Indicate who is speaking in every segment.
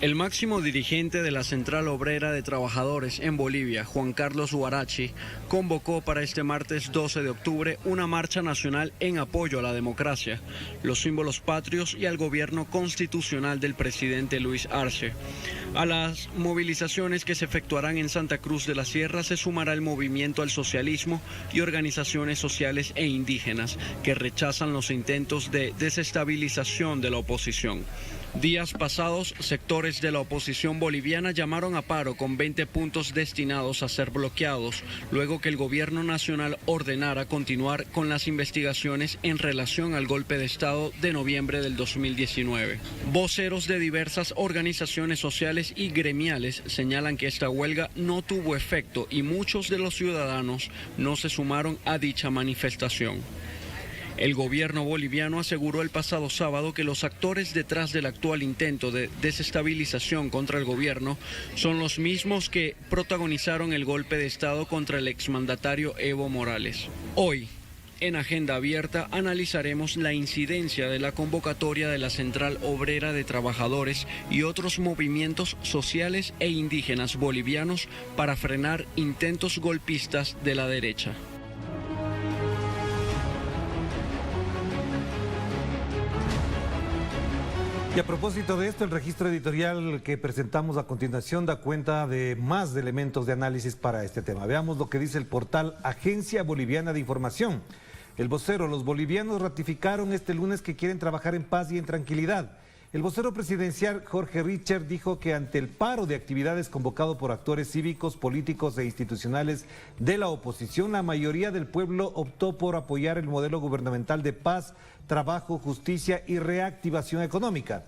Speaker 1: El máximo dirigente de la Central Obrera de Trabajadores en Bolivia, Juan Carlos Huarachi, convocó para este martes 12 de octubre una marcha nacional en apoyo a la democracia, los símbolos patrios y al gobierno constitucional del presidente Luis Arce. A las movilizaciones que se efectuarán en Santa Cruz de la Sierra se sumará el movimiento al socialismo y organizaciones sociales e indígenas que rechazan los intentos de desestabilización de la oposición. Días pasados, sectores de la oposición boliviana llamaron a paro con 20 puntos destinados a ser bloqueados, luego que el gobierno nacional ordenara continuar con las investigaciones en relación al golpe de Estado de noviembre del 2019. Voceros de diversas organizaciones sociales y gremiales señalan que esta huelga no tuvo efecto y muchos de los ciudadanos no se sumaron a dicha manifestación. El gobierno boliviano aseguró el pasado sábado que los actores detrás del actual intento de desestabilización contra el gobierno son los mismos que protagonizaron el golpe de Estado contra el exmandatario Evo Morales. Hoy, en Agenda Abierta, analizaremos la incidencia de la convocatoria de la Central Obrera de Trabajadores y otros movimientos sociales e indígenas bolivianos para frenar intentos golpistas de la derecha.
Speaker 2: Y a propósito de esto, el registro editorial que presentamos a continuación da cuenta de más elementos de análisis para este tema. Veamos lo que dice el portal Agencia Boliviana de Información. El vocero: los bolivianos ratificaron este lunes que quieren trabajar en paz y en tranquilidad. El vocero presidencial Jorge Richer dijo que ante el paro de actividades convocado por actores cívicos, políticos e institucionales de la oposición, la mayoría del pueblo optó por apoyar el modelo gubernamental de paz, trabajo, justicia y reactivación económica.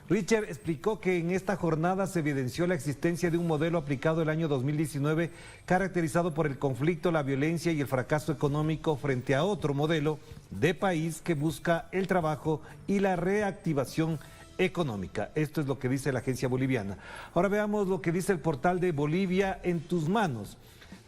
Speaker 2: Richer explicó que en esta jornada se evidenció la existencia de un modelo aplicado el año 2019 caracterizado por el conflicto, la violencia y el fracaso económico frente a otro modelo de país que busca el trabajo y la reactivación económica. Esto es lo que dice la agencia boliviana. Ahora veamos lo que dice el portal de Bolivia en tus manos.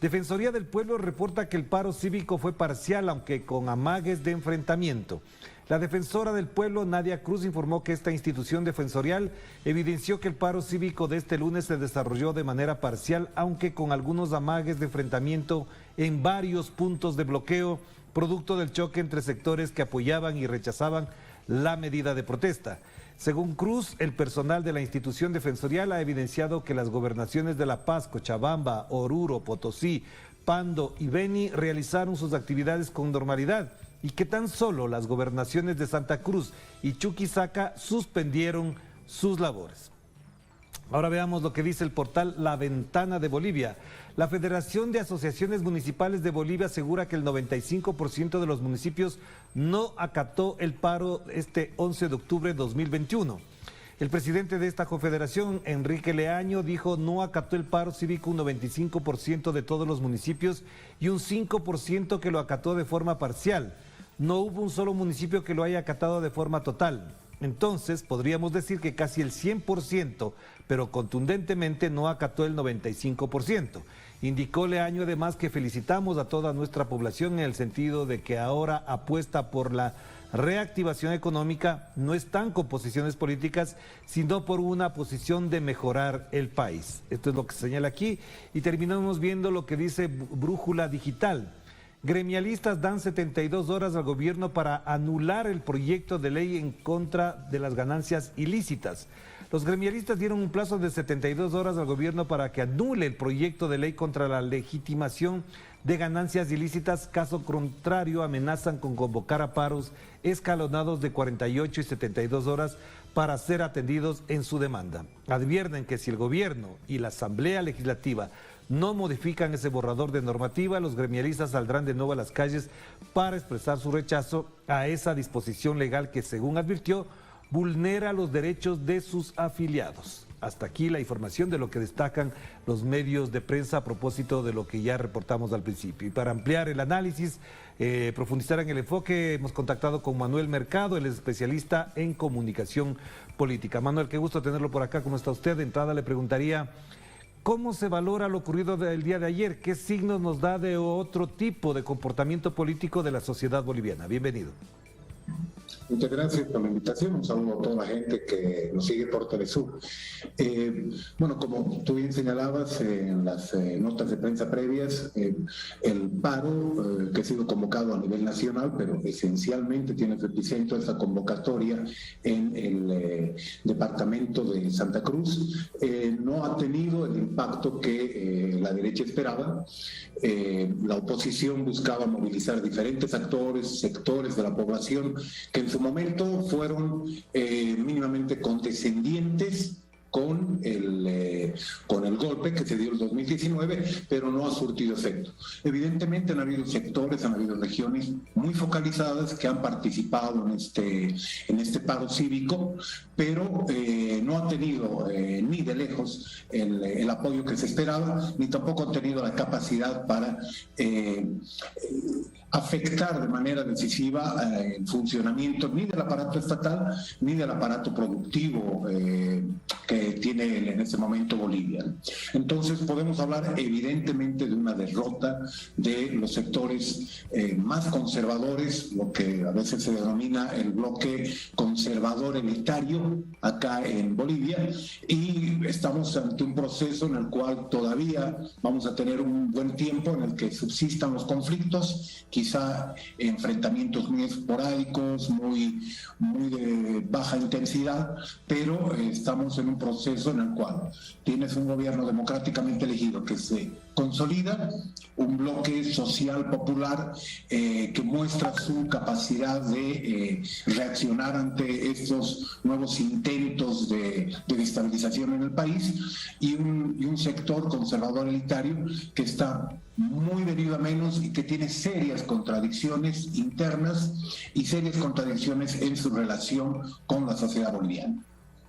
Speaker 2: Defensoría del Pueblo reporta que el paro cívico fue parcial, aunque con amagues de enfrentamiento. La defensora del pueblo, Nadia Cruz, informó que esta institución defensorial evidenció que el paro cívico de este lunes se desarrolló de manera parcial, aunque con algunos amagues de enfrentamiento en varios puntos de bloqueo, producto del choque entre sectores que apoyaban y rechazaban la medida de protesta. Según Cruz, el personal de la institución defensorial ha evidenciado que las gobernaciones de La Paz, Cochabamba, Oruro, Potosí, Pando y Beni realizaron sus actividades con normalidad y que tan solo las gobernaciones de Santa Cruz y Chuquisaca suspendieron sus labores. Ahora veamos lo que dice el portal La Ventana de Bolivia. La Federación de Asociaciones Municipales de Bolivia asegura que el 95% de los municipios no acató el paro este 11 de octubre de 2021. El presidente de esta confederación, Enrique Leaño, dijo no acató el paro cívico un 95% de todos los municipios y un 5% que lo acató de forma parcial. No hubo un solo municipio que lo haya acatado de forma total. Entonces, podríamos decir que casi el 100%, pero contundentemente no acató el 95%. Indicó Leaño además que felicitamos a toda nuestra población en el sentido de que ahora apuesta por la reactivación económica, no están con posiciones políticas, sino por una posición de mejorar el país. Esto es lo que se señala aquí y terminamos viendo lo que dice Brújula Digital. Gremialistas dan 72 horas al gobierno para anular el proyecto de ley en contra de las ganancias ilícitas. Los gremialistas dieron un plazo de 72 horas al gobierno para que anule el proyecto de ley contra la legitimación de ganancias ilícitas. Caso contrario, amenazan con convocar a paros escalonados de 48 y 72 horas para ser atendidos en su demanda. Advierten que si el gobierno y la Asamblea Legislativa no modifican ese borrador de normativa, los gremialistas saldrán de nuevo a las calles para expresar su rechazo a esa disposición legal que, según advirtió, vulnera los derechos de sus afiliados. Hasta aquí la información de lo que destacan los medios de prensa a propósito de lo que ya reportamos al principio. Y para ampliar el análisis, profundizar en el enfoque, hemos contactado con Manuel Mercado, él es especialista en comunicación política. Manuel, qué gusto tenerlo por acá. ¿Cómo está usted? De entrada le preguntaría, ¿cómo se valora lo ocurrido el día de ayer? ¿Qué signos nos da de otro tipo de comportamiento político de la sociedad boliviana? Bienvenido.
Speaker 3: Muchas gracias por la invitación. Un saludo a toda la gente que nos sigue por Telesur. Bueno, como tú bien señalabas en las notas de prensa previas, el paro que ha sido convocado a nivel nacional, pero esencialmente tiene su epicentro esta convocatoria en el departamento de Santa Cruz, no ha tenido el impacto que la derecha esperaba. La oposición buscaba movilizar diferentes actores, sectores de la población que en su momento fueron mínimamente condescendientes con el golpe que se dio en 2019, pero no ha surtido efecto. Evidentemente han habido sectores, han habido regiones muy focalizadas que han participado en este paro cívico, pero no han tenido ni de lejos el apoyo que se esperaba, ni tampoco han tenido la capacidad para afectar de manera decisiva el funcionamiento ni del aparato estatal ni del aparato productivo que tiene en este momento Bolivia. Entonces podemos hablar evidentemente de una derrota de los sectores más conservadores, lo que a veces se denomina el bloque conservador elitario acá en Bolivia, y estamos ante un proceso en el cual todavía vamos a tener un buen tiempo en el que subsistan los conflictos, quizá enfrentamientos muy esporádicos, muy de baja intensidad, pero estamos en un proceso en el cual tienes un gobierno democráticamente elegido que se consolida, un bloque social popular que muestra su capacidad de reaccionar ante estos nuevos intentos de destabilización en el país, y un sector conservador elitario que está muy venido a menos y que tiene serias contradicciones internas y serias contradicciones en su relación con la sociedad boliviana.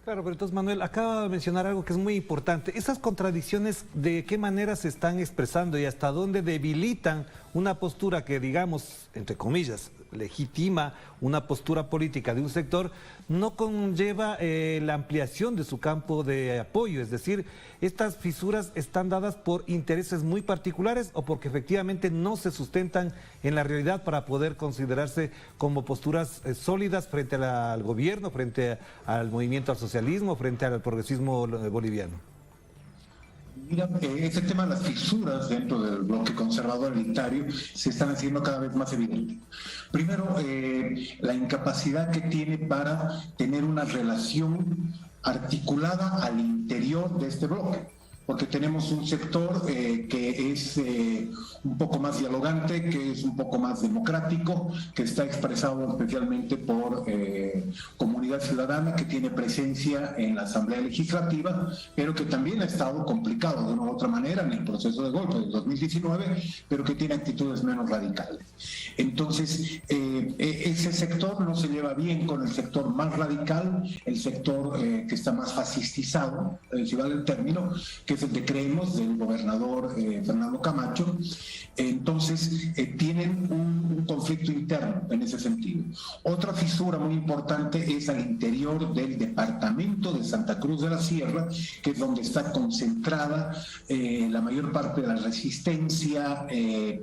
Speaker 2: Claro, pero entonces, Manuel, acaba de mencionar algo que es muy importante. ¿Esas contradicciones de qué manera se están expresando y hasta dónde debilitan una postura que, digamos, entre comillas, legitima una postura política de un sector, no conlleva la ampliación de su campo de apoyo? Es decir, ¿estas fisuras están dadas por intereses muy particulares o porque efectivamente no se sustentan en la realidad para poder considerarse como posturas sólidas frente al gobierno, frente al movimiento al socialismo, frente al progresismo boliviano?
Speaker 3: Mira, ese tema de las fisuras dentro del bloque conservador elitario se están haciendo cada vez más evidentes. Primero, la incapacidad que tiene para tener una relación articulada al interior de este bloque, porque tenemos un sector que es un poco más dialogante, que es un poco más democrático, que está expresado especialmente por comunidad ciudadana, que tiene presencia en la Asamblea Legislativa, pero que también ha estado complicado de una u otra manera en el proceso de golpe del 2019, pero que tiene actitudes menos radicales. Entonces, ese sector no se lleva bien con el sector más radical, el sector que está más fascistizado, si vale el término, que es el que creemos del gobernador Fernando Camacho. Entonces tienen un conflicto interno en ese sentido. Otra fisura muy importante es al interior del departamento de Santa Cruz de la Sierra, que es donde está concentrada la mayor parte de la resistencia de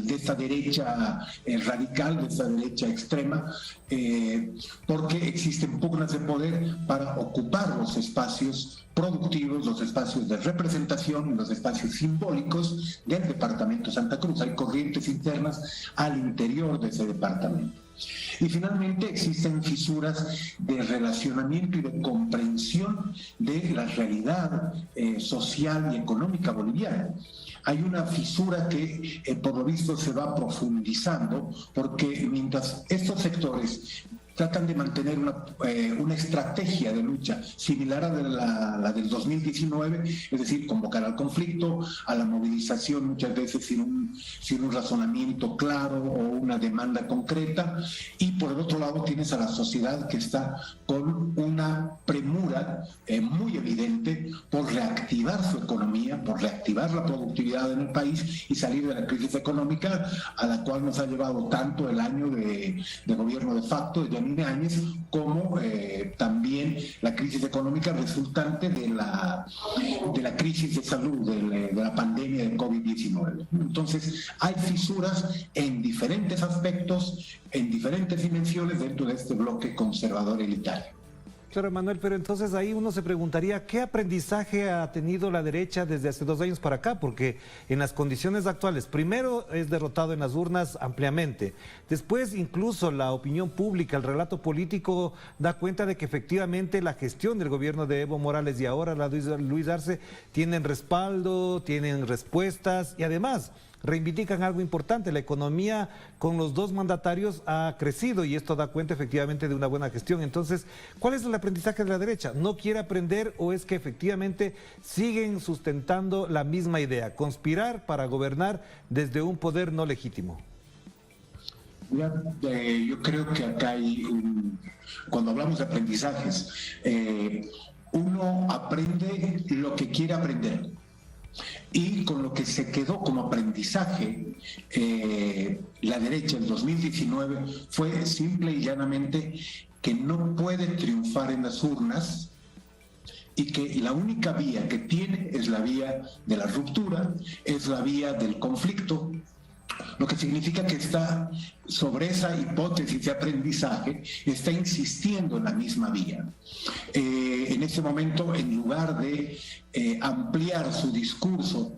Speaker 3: esta derecha radical, de esta derecha extrema, porque existen pugnas de poder para ocupar los espacios productivos, los espacios de representación y los espacios simbólicos del departamento Santa Cruz. Hay corrientes internas al interior de ese departamento. Y finalmente existen fisuras de relacionamiento y de comprensión de la realidad social y económica boliviana. Hay una fisura que por lo visto se va profundizando, porque mientras estos sectores tratan de mantener una estrategia de lucha similar a la del 2019, es decir, convocar al conflicto, a la movilización, muchas veces sin un razonamiento claro o una demanda concreta, y por el otro lado tienes a la sociedad que está con una premura muy evidente por reactivar su economía, por reactivar la productividad en el país y salir de la crisis económica a la cual nos ha llevado tanto el año de gobierno de facto, ya Yanine Áñez, como también la crisis económica resultante de la crisis de salud, de la pandemia del COVID-19. Entonces, hay fisuras en diferentes aspectos, en diferentes dimensiones dentro de este bloque conservador elitario.
Speaker 2: Claro, Manuel, pero entonces ahí uno se preguntaría ¿qué aprendizaje ha tenido la derecha desde hace 2 años para acá? Porque en las condiciones actuales, primero es derrotado en las urnas ampliamente, después incluso la opinión pública, el relato político da cuenta de que efectivamente la gestión del gobierno de Evo Morales y ahora la de Luis Arce tienen respaldo, tienen respuestas y además reivindican algo importante, la economía con los 2 mandatarios ha crecido y esto da cuenta efectivamente de una buena gestión. Entonces, ¿cuál es el aprendizaje de la derecha? ¿No quiere aprender o es que efectivamente siguen sustentando la misma idea, conspirar para gobernar desde un poder no legítimo?
Speaker 3: Yo creo que acá hay cuando hablamos de aprendizajes, uno aprende lo que quiere aprender. Y con lo que se quedó como aprendizaje la derecha en 2019 fue simple y llanamente que no puede triunfar en las urnas y que la única vía que tiene es la vía de la ruptura, es la vía del conflicto, lo que significa que está sobre esa hipótesis de aprendizaje, está insistiendo en la misma vía. En este momento, en lugar de ampliar su discurso,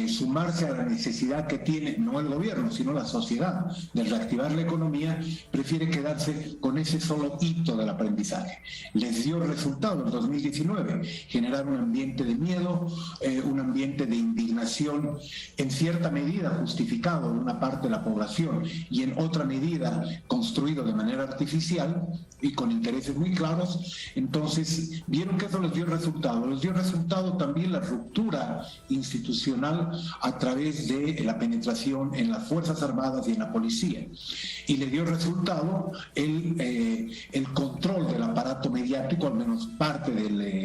Speaker 3: sumarse a la necesidad que tiene, no el gobierno, sino la sociedad, de reactivar la economía, prefiere quedarse con ese solo hito del aprendizaje. Les dio resultado en 2019, generar un ambiente de miedo, un ambiente de indignación, en cierta medida justificado en una parte de la población y en otra medida construido de manera artificial y con intereses muy claros. Entonces vieron que eso les dio resultado también la ruptura institucional a través de la penetración en las Fuerzas Armadas y en la policía, y le dio resultado el control del aparato mediático, al menos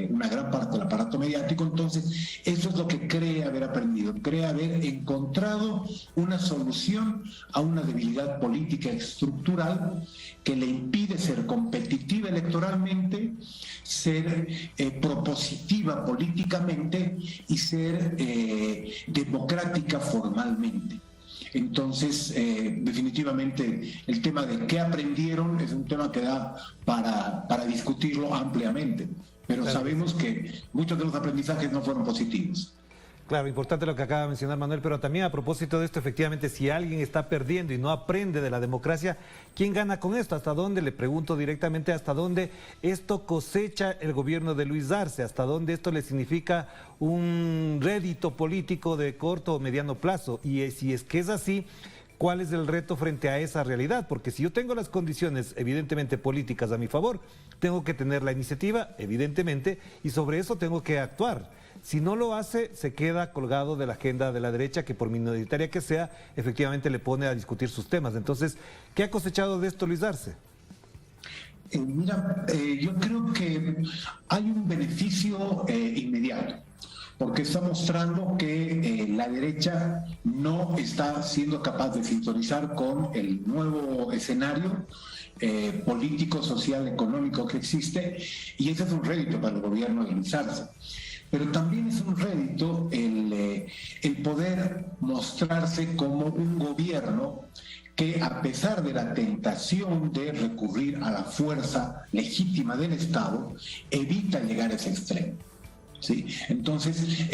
Speaker 3: una gran parte del aparato mediático. Entonces eso es lo que cree haber aprendido, cree haber encontrado una solución a una debilidad política estructural que le impide ser competitiva electoralmente, ser propositiva políticamente y ser democrática formalmente. Entonces, definitivamente, el tema de qué aprendieron es un tema que da para discutirlo ampliamente, pero sabemos que muchos de los aprendizajes no fueron positivos.
Speaker 2: Claro, importante lo que acaba de mencionar Manuel, pero también a propósito de esto, efectivamente, si alguien está perdiendo y no aprende de la democracia, ¿quién gana con esto? ¿Hasta dónde? Le pregunto directamente, ¿hasta dónde esto cosecha el gobierno de Luis Arce? ¿Hasta dónde esto le significa un rédito político de corto o mediano plazo? Y si es que es así, ¿cuál es el reto frente a esa realidad? Porque si yo tengo las condiciones, evidentemente, políticas a mi favor, tengo que tener la iniciativa, evidentemente, y sobre eso tengo que actuar. Si no lo hace, se queda colgado de la agenda de la derecha, que por minoritaria que sea, efectivamente le pone a discutir sus temas. Entonces, ¿qué ha cosechado de esto Luis Arce?
Speaker 3: Yo creo que hay un beneficio inmediato, porque está mostrando que la derecha no está siendo capaz de sintonizar con el nuevo escenario político, social, económico que existe, y ese es un rédito para el gobierno de Luis Arce. Pero también es un rédito el poder mostrarse como un gobierno que, a pesar de la tentación de recurrir a la fuerza legítima del Estado, evita llegar a ese extremo. ¿Sí? Entonces,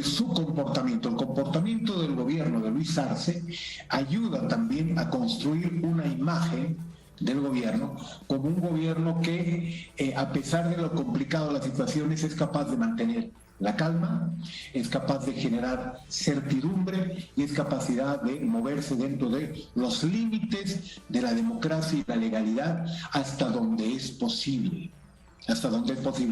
Speaker 3: su comportamiento, el comportamiento del gobierno de Luis Arce, ayuda también a construir una imagen del gobierno como un gobierno que, a pesar de lo complicado de las situaciones, es capaz de mantener la calma, es capaz de generar certidumbre y es capacidad de moverse dentro de los límites de la democracia y la legalidad hasta donde es posible.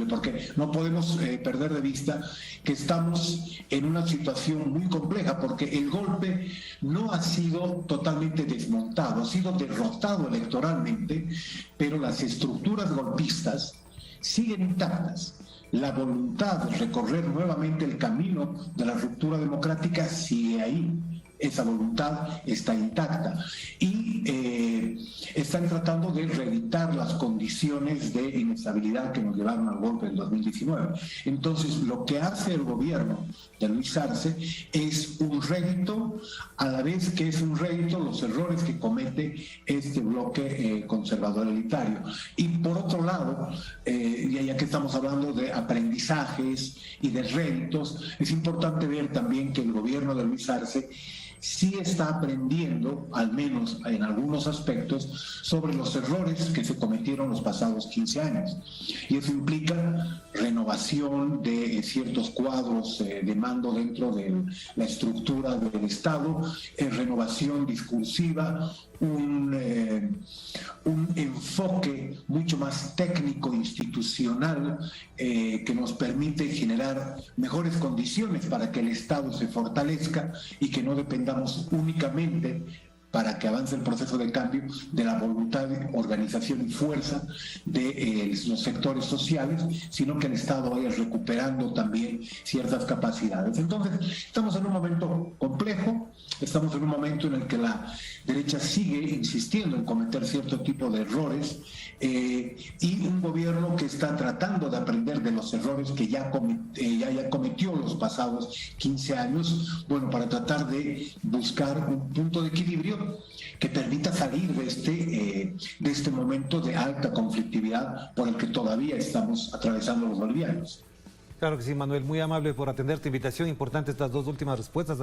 Speaker 3: Porque no podemos perder de vista que estamos en una situación muy compleja, porque el golpe no ha sido totalmente desmontado, ha sido derrotado electoralmente, pero las estructuras golpistas siguen intactas. La voluntad de recorrer nuevamente el camino de la ruptura democrática sigue ahí. Esa voluntad está intacta. Y están tratando de reeditar las condiciones de inestabilidad que nos llevaron al golpe del 2019. Entonces, lo que hace el gobierno de Luis Arce es un rédito, a la vez que es un rédito los errores que comete este bloque conservador elitario. Y por otro lado, ya que estamos hablando de aprendizajes y de réditos, es importante ver también que el gobierno de Luis Arce sí está aprendiendo, al menos en algunos aspectos, sobre los errores que se cometieron los pasados 15 años. Y eso implica renovación de ciertos cuadros de mando dentro de la estructura del Estado, renovación discursiva, un enfoque mucho más técnico, institucional, que nos permite generar mejores condiciones para que el Estado se fortalezca y que no dependamos únicamente, para que avance el proceso de cambio, de la voluntad de organización y fuerza de los sectores sociales, sino que el Estado vaya recuperando también ciertas capacidades. Entonces, estamos en un momento complejo, estamos en un momento en el que la derecha sigue insistiendo en cometer cierto tipo de errores, y un gobierno que está tratando de aprender de los errores que ya cometió los pasados 15 años, bueno, para tratar de buscar un punto de equilibrio que permita salir de este momento de alta conflictividad por el que todavía estamos atravesando los bolivianos.
Speaker 2: Claro que sí, Manuel, muy amable por atender tu invitación. Importante estas dos últimas respuestas.